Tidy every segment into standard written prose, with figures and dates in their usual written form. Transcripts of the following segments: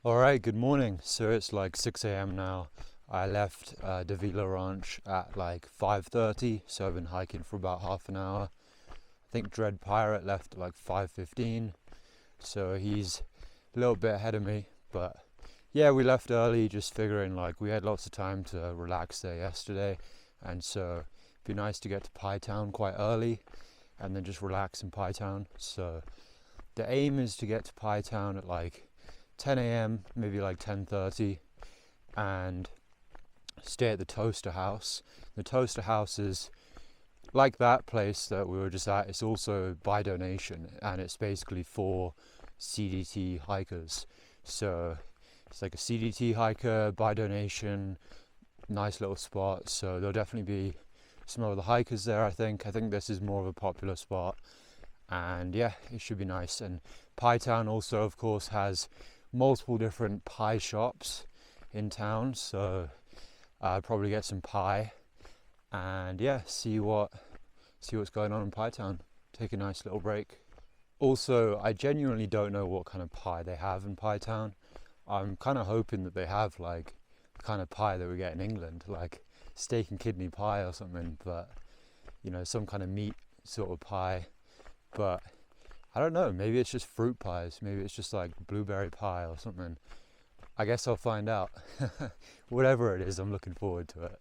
All right, good morning. So it's like 6 a.m. now. I left the Gila Ranch at like 5:30, so I've been hiking for about half an hour. I think Dread Pirate left at like 5:15, so he's a little bit ahead of me. But yeah, we left early, just figuring like we had lots of time to relax there yesterday, and so it'd be nice to get to Pie Town quite early and then just relax in Pie Town. So the aim is to get to Pie Town at like 10 a.m., maybe like 10:30, and stay at the Toaster House. The Toaster House is like that place that we were just at. It's also by donation, and it's basically for CDT hikers. So it's like a CDT hiker by donation, nice little spot. So there'll definitely be some other hikers there. I think this is more of a popular spot, and yeah, it should be nice. And Pie Town also, of course, has multiple different pie shops in town, so I'll probably get some pie and yeah, see what's going on in Pie Town. Take a nice little break. Also, I genuinely don't know what kind of pie they have in Pie Town. I'm kind of hoping that they have like the kind of pie that we get in England, like steak and kidney pie or something, but some kind of meat sort of pie. But I don't know, maybe it's just fruit pies, maybe it's just like blueberry pie or something. I guess I'll find out. Whatever it is, I'm looking forward to it.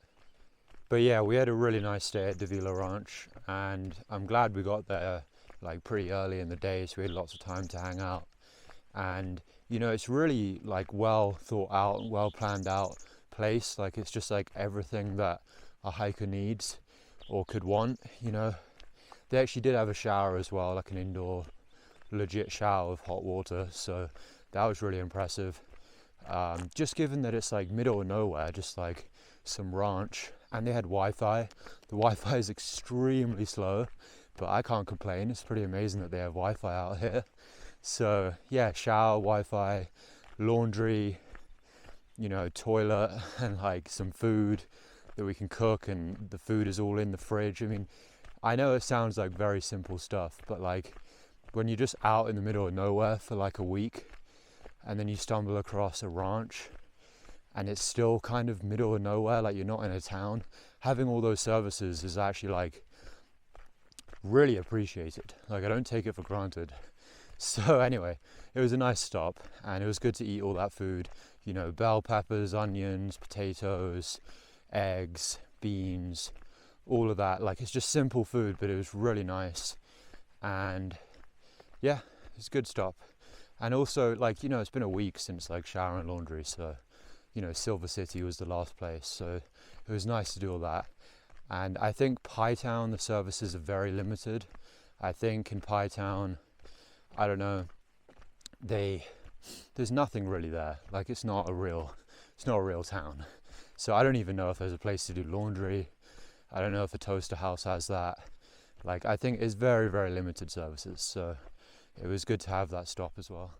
But yeah, we had a really nice day at Gila Ranch, and I'm glad we got there like pretty early in the day, so we had lots of time to hang out. And it's really like well thought out, well planned out place. Like it's just like everything that a hiker needs or could want. They actually did have a shower as well, like an indoor legit shower of hot water, so that was really impressive. Just given that it's like middle of nowhere, just like some ranch, and they had Wi-Fi. The Wi-Fi is extremely slow, but I can't complain. It's pretty amazing that they have Wi-Fi out here. So yeah, shower, Wi-Fi, laundry, toilet, and like some food that we can cook, and the food is all in the fridge. I mean, I know it sounds like very simple stuff, but like when you're just out in the middle of nowhere for like a week and then you stumble across a ranch and it's still kind of middle of nowhere, like you're not in a town, having all those services is actually like really appreciated. Like I don't take it for granted. So anyway, it was a nice stop, and it was good to eat all that food, bell peppers, onions, potatoes, eggs, beans, all of that. Like it's just simple food, but it was really nice. And yeah, it's a good stop. And also, like, it's been a week since like shower and laundry, so Silver City was the last place, so it was nice to do all that. And I think Pie Town, the services are very limited. I think in Pie Town, I don't know, there's nothing really there. Like it's not a real town. So I don't even know if there's a place to do laundry. I don't know if the Toaster House has that. Like I think it's very, very limited services, so it was good to have that stop as well.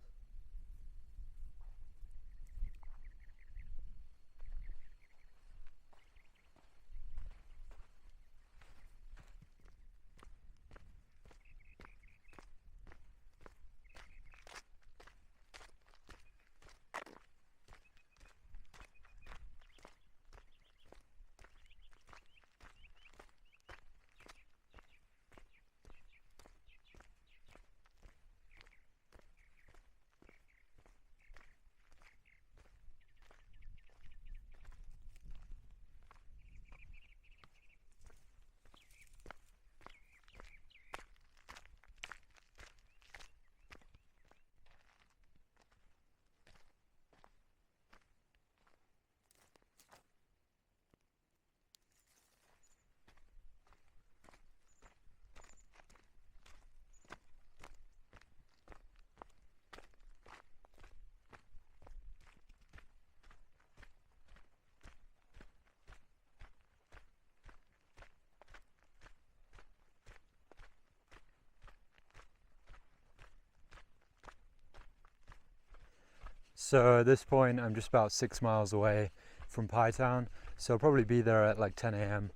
So at this point, I'm just about 6 miles away from Pie Town, so I'll probably be there at like 10 a.m.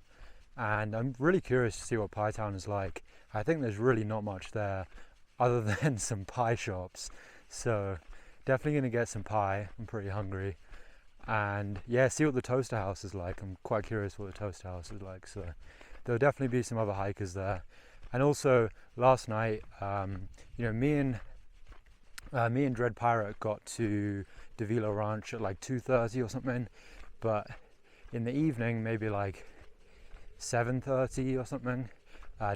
And I'm really curious to see what Pie Town is like. I think there's really not much there other than some pie shops, so definitely gonna get some pie. I'm pretty hungry. And yeah, see what the toaster house is like. I'm quite curious what the toaster house is like. So there'll definitely be some other hikers there. And also last night, me and Dread Pirate got to Davila Ranch at like 2:30 or something. But in the evening, maybe like 7:30 or something,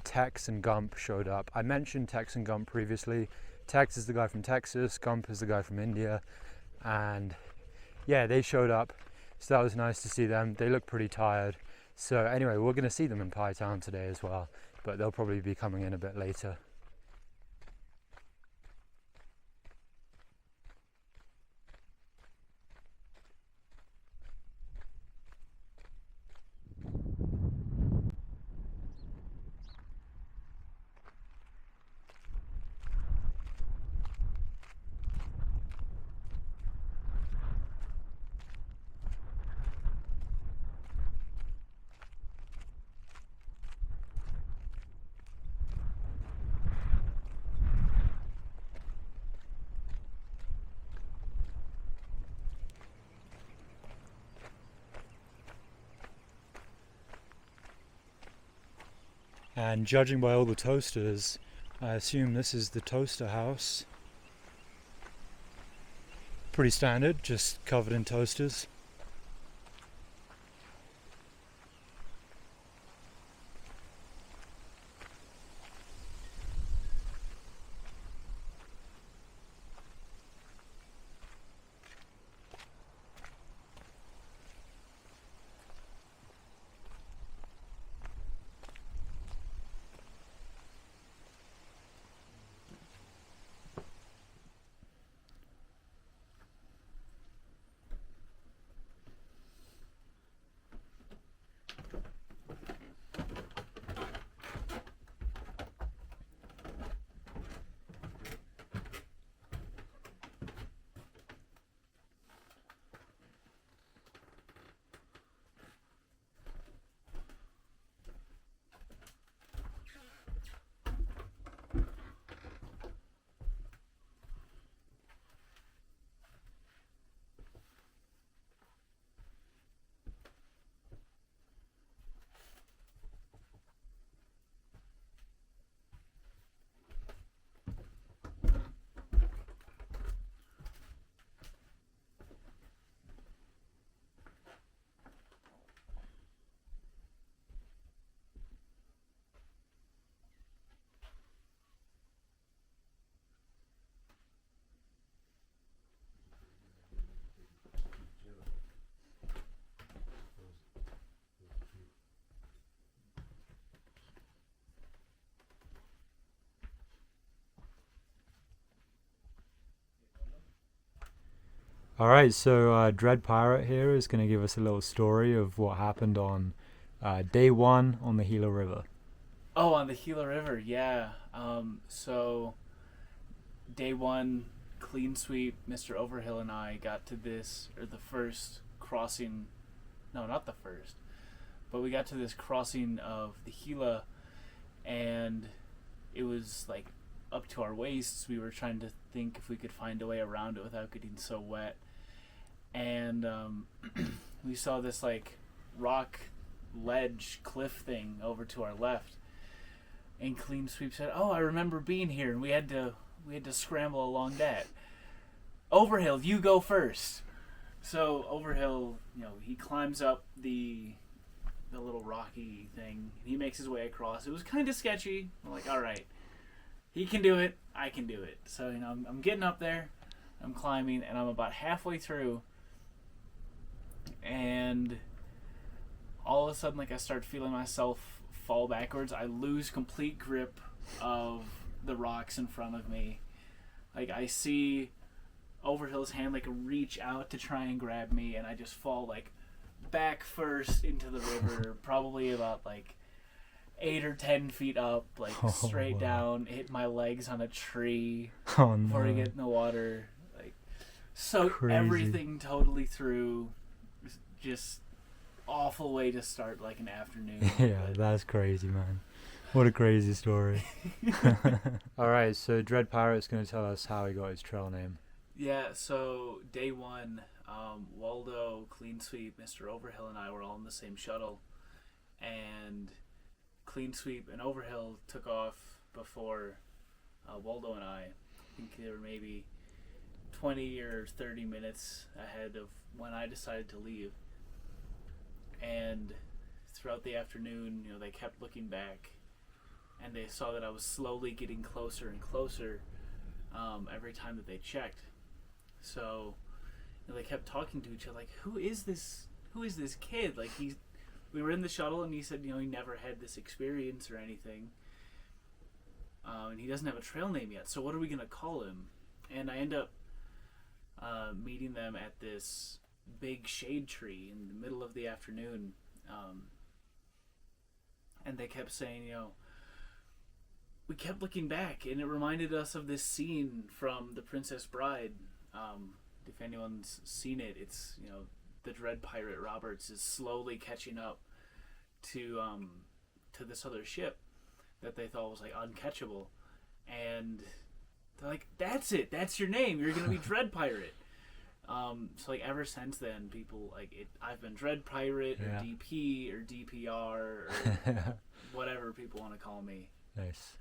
Tex and Gump showed up. I mentioned Tex and Gump previously. Tex is the guy from Texas, Gump is the guy from India, and yeah, they showed up, so that was nice to see them. They look pretty tired. So anyway, we're going to see them in Pie Town today as well, but they'll probably be coming in a bit later. And judging by all the toasters, I assume this is the toaster house. Pretty standard, just covered in toasters. Alright, so Dread Pirate here is going to give us a little story of what happened on day one on the Gila River. Oh, on the Gila River, yeah. So, day one, clean sweep, Mr. Overhill and I got to the first crossing, no, not the first, but we got to this crossing of the Gila, and it was like up to our waists. We were trying to think if we could find a way around it without getting so wet. And we saw this like rock ledge cliff thing over to our left. And Clean Sweep said, "Oh, I remember being here," and we had to scramble along that. Overhill, you go first. So Overhill, he climbs up the little rocky thing. He makes his way across. It was kind of sketchy. I'm like, all right, he can do it. I can do it. So I'm getting up there. I'm climbing, and I'm about halfway through. And all of a sudden, like, I start feeling myself fall backwards. I lose complete grip of the rocks in front of me. Like, I see Overhill's hand like reach out to try and grab me, and I just fall like back first into the river, probably about like 8 or 10 feet up, like straight down, hit my legs on a tree before I get in the water. Like, soak everything totally through. Just awful way to start like an afternoon. Yeah, that's crazy, man. What a crazy story. Alright, so Dread Pirate's going to tell us how he got his trail name. Yeah, so day one, Waldo, Clean Sweep, Mr. Overhill, and I were all in the same shuttle, and Clean Sweep and Overhill took off before Waldo and I think they were maybe 20 or 30 minutes ahead of when I decided to leave. And throughout the afternoon, they kept looking back, and they saw that I was slowly getting closer and closer every time that they checked. So they kept talking to each other, like, who is this kid? Like, we were in the shuttle, and he said, he never had this experience or anything, and he doesn't have a trail name yet. So what are we gonna call him? And I end up meeting them at this big shade tree in the middle of the afternoon, and they kept saying, we kept looking back, and it reminded us of this scene from The Princess Bride. If anyone's seen it, it's the Dread Pirate Roberts is slowly catching up to this other ship that they thought was like uncatchable, and they're like, "That's it. That's your name. You're gonna be Dread Pirate." So like ever since then, people like it. I've been Dread Pirate or DP or DPR or whatever people want to call me. Nice.